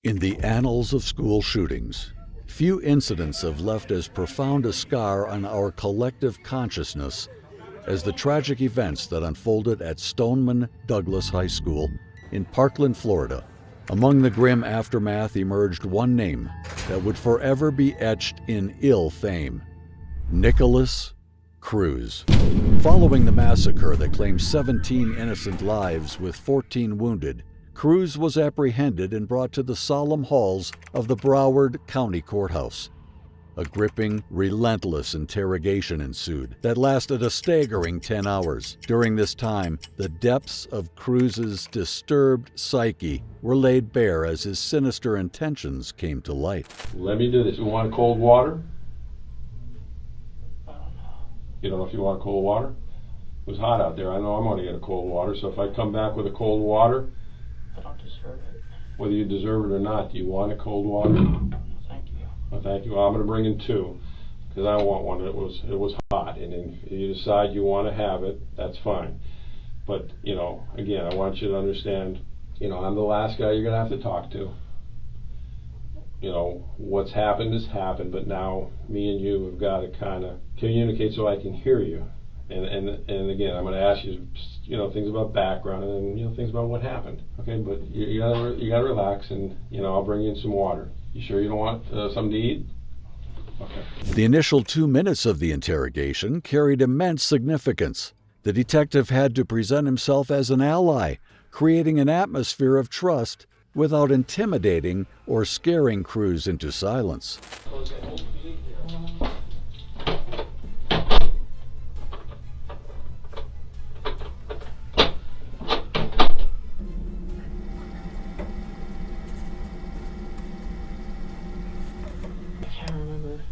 In the annals of school shootings, few incidents have left as profound a scar on our collective consciousness as the tragic events that unfolded at Stoneman Douglas High School in Parkland, Florida. Among the grim aftermath emerged one name that would forever be etched in ill fame: Nicholas Cruz. Following the massacre that claimed 17 innocent lives with 14 wounded, Cruz was apprehended and brought to the solemn halls of the Broward County Courthouse. A gripping, relentless interrogation ensued that lasted a staggering 10 hours. During this time, the depths of Cruz's disturbed psyche were laid bare as his sinister intentions came to light. Let me do this. You want cold water? You don't know if you want cold water? It was hot out there. I know I'm going to get a cold water, so if I come back with a cold water, I don't deserve it. whether you deserve it or not, do you want a cold water? Thank you. Well, thank you. Well, I'm going to bring in two, because I want one. It was hot, and if you decide you want to have it, that's fine. But, again, I want you to understand, I'm the last guy you're going to have to talk to. What's happened has happened, but now me and you have got to kind of communicate so I can hear you. And again, I'm going to ask you, things about background and then, things about what happened. Okay, but you gotta relax, and I'll bring you in some water. You sure you don't want something to eat? Okay. The initial 2 minutes of the interrogation carried immense significance. The detective had to present himself as an ally, creating an atmosphere of trust without intimidating or scaring Cruz into silence.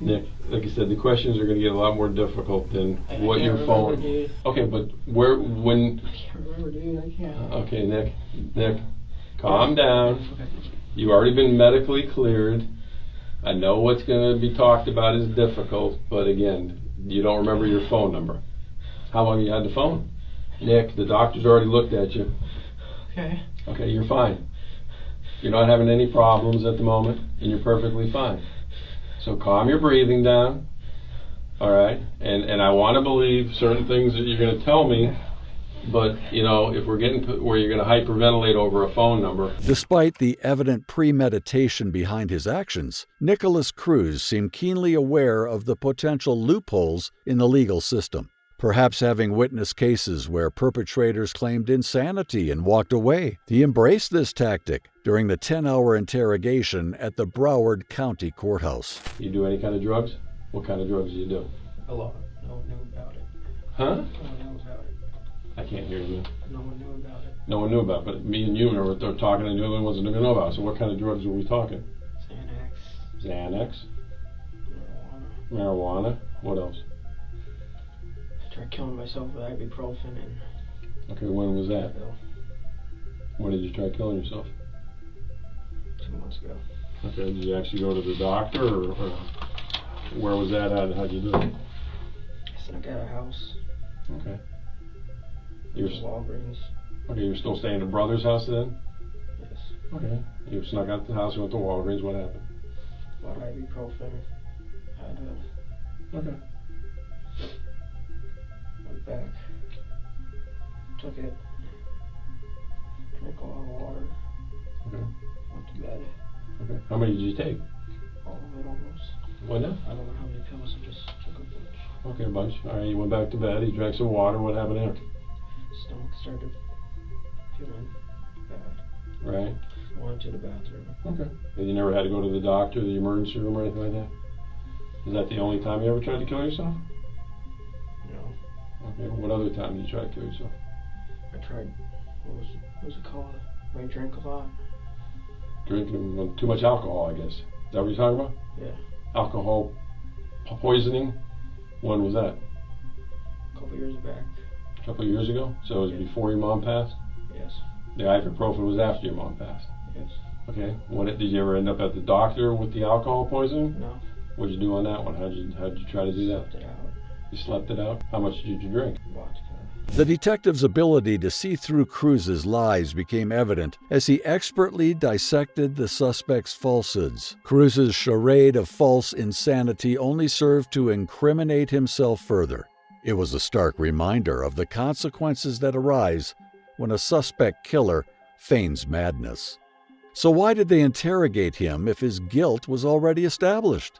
Nick, like I said, the questions are going to get a lot more difficult than what your phone. Dude. Okay, but when? I can't remember, dude. I can't. Okay, Nick, calm down. You've already been medically cleared. I know what's going to be talked about is difficult, but again, you don't remember your phone number. How long you had the phone? Nick, the doctor's already looked at you. Okay. Okay, you're fine. You're not having any problems at the moment, and you're perfectly fine. So calm your breathing down, all right? And I want to believe certain things that you're going to tell me, but, if we're getting to where you're going to hyperventilate over a phone number. Despite the evident premeditation behind his actions, Nicholas Cruz seemed keenly aware of the potential loopholes in the legal system. Perhaps having witnessed cases where perpetrators claimed insanity and walked away, he embraced this tactic during the 10-hour interrogation at the Broward County Courthouse. You do any kind of drugs? What kind of drugs do you do? A lot. No one knew about it. Huh? No one knew about it. I can't hear you. No one knew about it. No one knew about it, but me and you were talking and the other one wasn't going to know about it. So what kind of drugs were we talking? Xanax. Xanax? Marijuana. Marijuana? What else? I tried killing myself with ibuprofen and Okay, when was that? pill When did you try killing yourself? 2 months ago. Okay, did you actually go to the doctor, or where was that at? How'd you do it? I snuck out of a house. Okay. There's Walgreens. Okay, you're still staying at brother's house then? Yes. Okay. You snuck out the house, you went to Walgreens, what happened? Bought ibuprofen. Okay. Went back. Took it. Drank a lot of water. Okay. Went to bed. Okay. How many did you take? All of it almost. What now? I don't know how many pills. I just took a bunch. Okay, a bunch. Alright, you went back to bed, you drank some water, what happened there? Stomach started feeling bad. Right. I went to the bathroom. Okay. And you never had to go to the doctor, the emergency room, or anything like that? Is that the only time you ever tried to kill yourself? No. Okay, what other time did you try to kill yourself? I tried, what was it called? I drank a lot. Drinking too much alcohol, I guess. Is that what you're talking about? Yeah. Alcohol poisoning? When was that? A couple years back. A couple of years ago? So it was before your mom passed? Yes. The ibuprofen was after your mom passed? Yes. Okay. Did you ever end up at the doctor with the alcohol poisoning? No. What'd you do on that one? How'd you try to do that? Slept it out. You slept it out? How much did you drink? Vodka. The detective's ability to see through Cruz's lies became evident as he expertly dissected the suspect's falsehoods. Cruz's charade of false insanity only served to incriminate himself further. It was a stark reminder of the consequences that arise when a suspect killer feigns madness. So why did they interrogate him if his guilt was already established?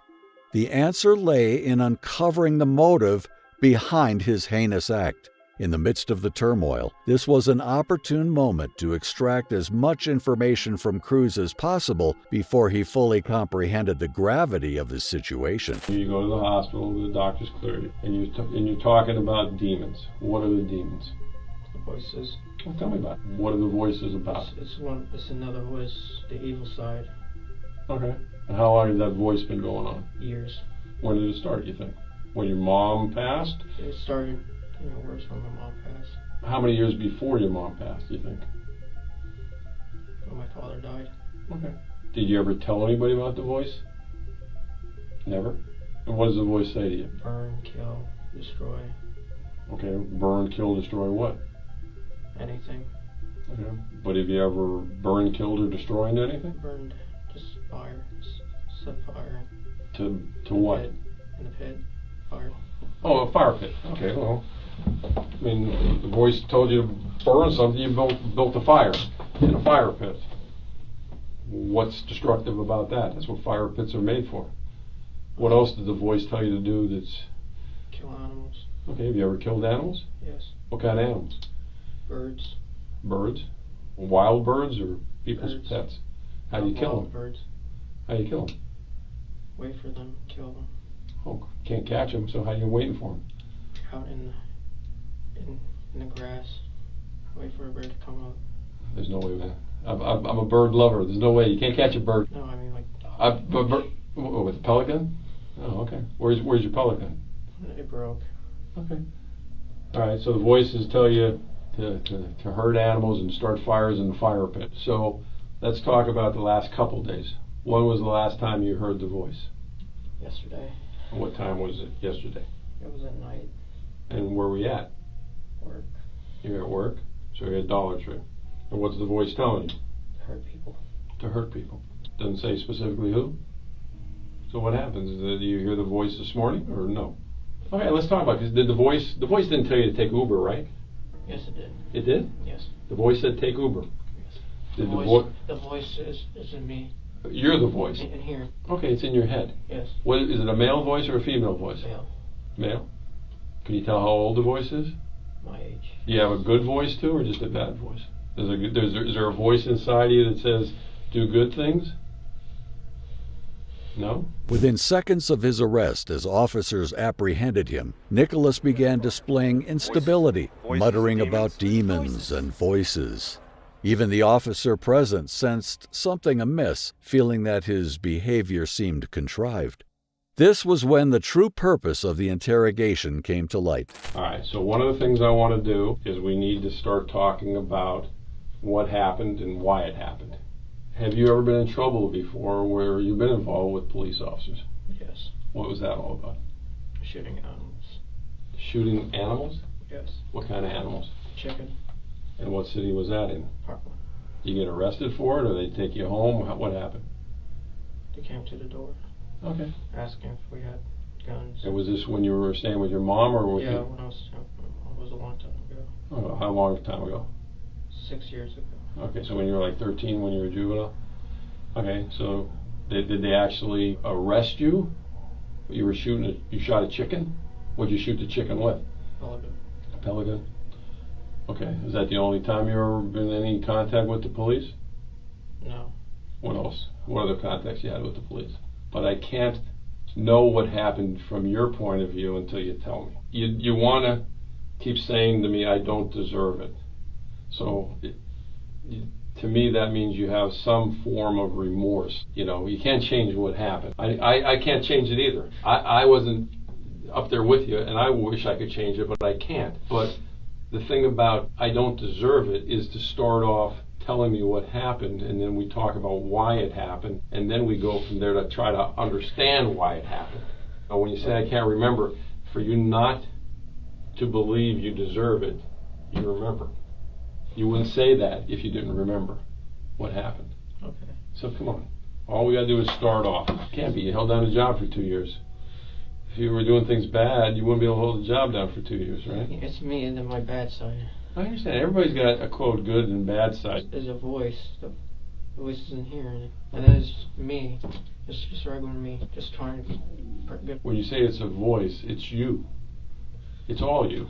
The answer lay in uncovering the motive behind his heinous act. In the midst of the turmoil, this was an opportune moment to extract as much information from Cruz as possible before he fully comprehended the gravity of his situation. You go to the hospital, the doctors clear you, and you're talking about demons. What are the demons? The voices. Well, tell me about it. What are the voices about? It's another voice, the evil side. Okay. And how long has that voice been going on? Years. When did it start, you think? When your mom passed? It started worse when my mom passed. How many years before your mom passed, do you think? When my father died. Okay. Did you ever tell anybody about the voice? Never? And what does the voice say to you? Burn, kill, destroy. Okay. Burn, kill, destroy what? Anything. Okay. But have you ever burned, killed, or destroyed anything? Burned. Just fire. Set fire. To what? In the pit. Fire. Oh, a fire pit. Okay, well, I mean, the voice told you to burn something, you built a fire in a fire pit. What's destructive about that? That's what fire pits are made for. What else did the voice tell you to do that's... Kill animals. Okay, have you ever killed animals? Yes. What kind of animals? Birds. Birds? Wild birds or people's Birds. pets? How do you kill them? Birds. How do you kill them? Wait for them, kill them. Oh, can't catch them, so how are you waiting for them? Out in the grass. Wait for a bird to come up. There's no way, man. I'm a bird lover. There's no way. You can't catch a bird. No, I mean like... With a pelican? Oh, okay. Where's your pelican? It broke. Okay. All right, so the voices tell you to hurt animals and start fires in the fire pit. So let's talk about the last couple days. When was the last time you heard the voice? Yesterday. And what time was it yesterday? It was at night. And where were we at? Work. You're at work? So you're at Dollar Tree. And what's the voice telling you? To hurt people. To hurt people. Doesn't say specifically who? So what happens? Did you hear the voice this morning or no? Okay, let's talk about this. Did the voice didn't tell you to take Uber, right? Yes, it did. It did? Yes. The voice said take Uber. Yes. Did The voice is in me. You're the voice. In here. Okay, it's in your head. Yes. What is it? A male voice or a female voice? Male. Male. Can you tell how old the voice is? My age. Do you have a good voice too, or just a bad voice? Is there a voice inside you that says do good things? No? Within seconds of his arrest, as officers apprehended him, Nicholas began displaying instability, muttering about demons and voices. Even the officer present sensed something amiss, feeling that his behavior seemed contrived. This was when the true purpose of the interrogation came to light. All right, so one of the things I want to do is we need to start talking about what happened and why it happened. Have you ever been in trouble before where you've been involved with police officers? Yes. What was that all about? Shooting animals. Shooting animals? Yes. What kind of animals? Chicken. And what city was that in? Parkland. You get arrested for it, or they take you home? What happened? They came to the door. Okay. Asking if we had guns. And was this when you were staying with your mom, or with Yeah, you? when I was a long time ago. Oh, how long a time ago? 6 years ago. Okay, so when you were like 13, when you were a juvenile? Okay, so did they actually arrest you? You were shooting, you shot a chicken? What'd you shoot the chicken with? Pelican. A pelican? Okay, is that the only time you ever been in any contact with the police? No. What else? What other contacts you had with the police? But I can't know what happened from your point of view until you tell me. You want to keep saying to me, I don't deserve it. So to me, that means you have some form of remorse. You know, you can't change what happened. I can't change it either. I wasn't up there with you, and I wish I could change it, but I can't. But the thing about I don't deserve it is to start off telling me what happened, and then we talk about why it happened, and then we go from there to try to understand why it happened. Now, when you say I can't remember, for you not to believe you deserve it You remember. You wouldn't say that if you didn't remember what happened. Okay. So come on. All we got to do is start off. Can't be. You held down a job for 2 years. If you were doing things bad, you wouldn't be able to hold the job down for 2 years, right? It's me and then my bad side. I understand. Everybody's got a quote good and bad side. There's a voice. The voice isn't here, and that is me. Just regular me. Just trying to. When you say it's a voice, it's you. It's all you.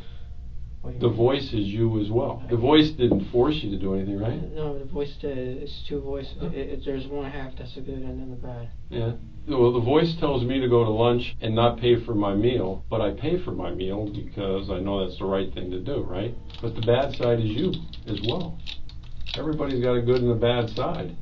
What do you The mean? voice is you as well. The voice didn't force you to do anything, right? No, the voice it's two voices. Huh? There's one half that's the good and then the bad. Yeah. Well, the voice tells me to go to lunch and not pay for my meal, but I pay for my meal because I know that's the right thing to do, right? But the bad side is you as well. Everybody's got a good and a bad side.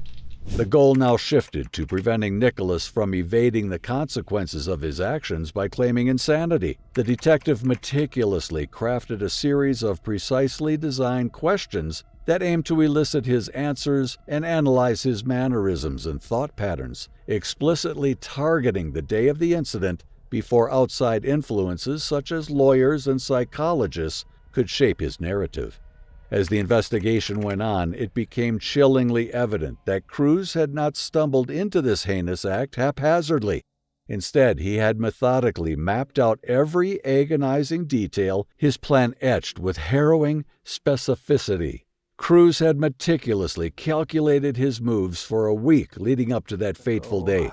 The goal now shifted to preventing Nicholas from evading the consequences of his actions by claiming insanity. The detective meticulously crafted a series of precisely designed questions that aimed to elicit his answers and analyze his mannerisms and thought patterns, explicitly targeting the day of the incident before outside influences such as lawyers and psychologists could shape his narrative. As the investigation went on, it became chillingly evident that Cruz had not stumbled into this heinous act haphazardly. Instead, he had methodically mapped out every agonizing detail, his plan etched with harrowing specificity. Cruz had meticulously calculated his moves for a week leading up to that fateful day.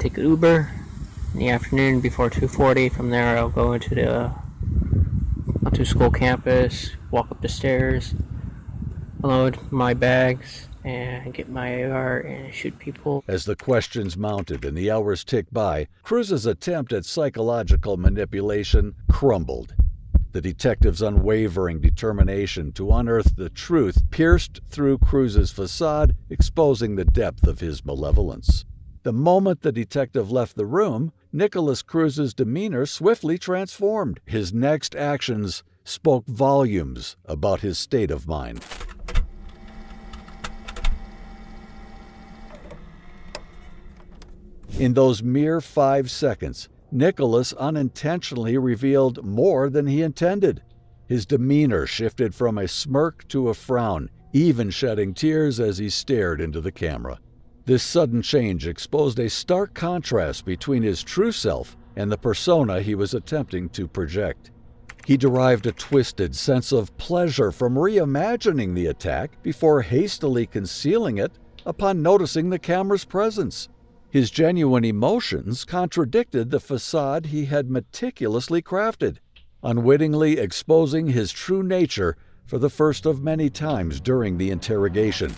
Take an Uber in the afternoon before 2:40. From there, I'll go onto school campus, walk up the stairs, unload my bags, and get my AR and shoot people. As the questions mounted and the hours ticked by, Cruz's attempt at psychological manipulation crumbled. The detective's unwavering determination to unearth the truth pierced through Cruz's facade, exposing the depth of his malevolence. The moment the detective left the room, Nicholas Cruz's demeanor swiftly transformed. His next actions spoke volumes about his state of mind. In those mere 5 seconds, Nicholas unintentionally revealed more than he intended. His demeanor shifted from a smirk to a frown, even shedding tears as he stared into the camera. This sudden change exposed a stark contrast between his true self and the persona he was attempting to project. He derived a twisted sense of pleasure from reimagining the attack before hastily concealing it upon noticing the camera's presence. His genuine emotions contradicted the facade he had meticulously crafted, unwittingly exposing his true nature for the first of many times during the interrogation.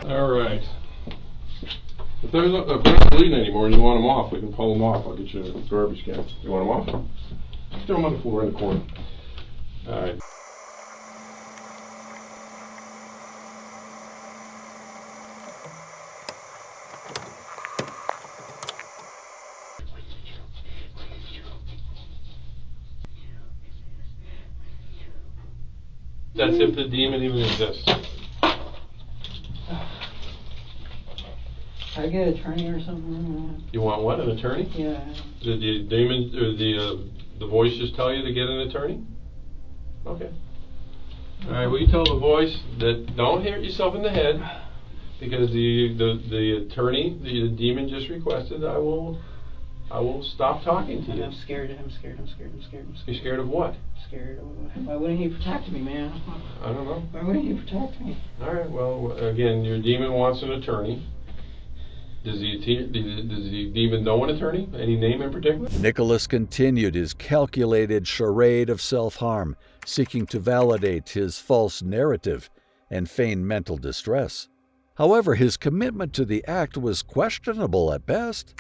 All right. If they're not bleeding anymore and you want them off, we can pull them off. I'll get you a garbage can. You want them off? Throw them on the floor in the corner. All right. That's if the demon even exists. Can I get an attorney or something? You want what? An attorney? Yeah. Did the demon or the voice just tell you to get an attorney? Okay. All right. Well, you tell the voice that don't hit yourself in the head because the attorney, the demon just requested I will stop talking to you. I'm scared. You're scared of what? Scared. Why wouldn't he protect me, man? I don't know. Why wouldn't he protect me? All right. Well, again, your demon wants an attorney. Does the demon know an attorney? Any name in particular? Nicholas continued his calculated charade of self-harm, seeking to validate his false narrative and feign mental distress. However, his commitment to the act was questionable at best.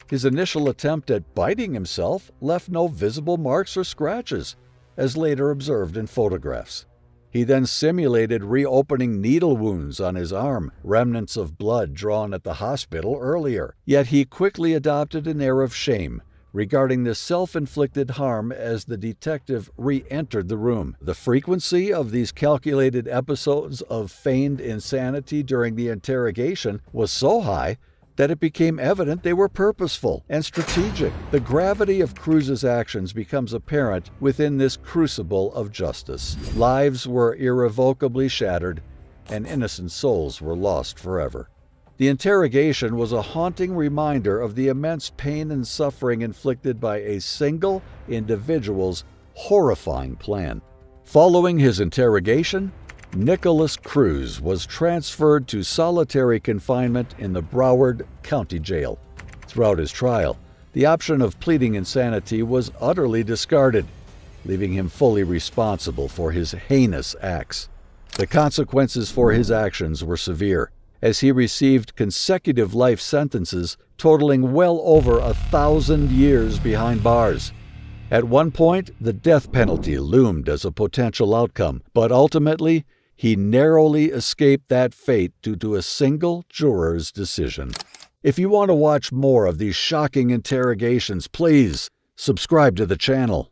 His initial attempt at biting himself left no visible marks or scratches, as later observed in photographs. He then simulated reopening needle wounds on his arm, remnants of blood drawn at the hospital earlier. Yet he quickly adopted an air of shame, regarding this self-inflicted harm as the detective re-entered the room. The frequency of these calculated episodes of feigned insanity during the interrogation was so high that it became evident they were purposeful and strategic. The gravity of Cruz's actions becomes apparent within this crucible of justice. Lives were irrevocably shattered, and innocent souls were lost forever. The interrogation was a haunting reminder of the immense pain and suffering inflicted by a single individual's horrifying plan. Following his interrogation, Nicholas Cruz was transferred to solitary confinement in the Broward County Jail. Throughout his trial, the option of pleading insanity was utterly discarded, leaving him fully responsible for his heinous acts. The consequences for his actions were severe, as he received consecutive life sentences totaling well over 1,000 years behind bars. At one point, the death penalty loomed as a potential outcome, but ultimately, he narrowly escaped that fate due to a single juror's decision. If you want to watch more of these shocking interrogations, please subscribe to the channel.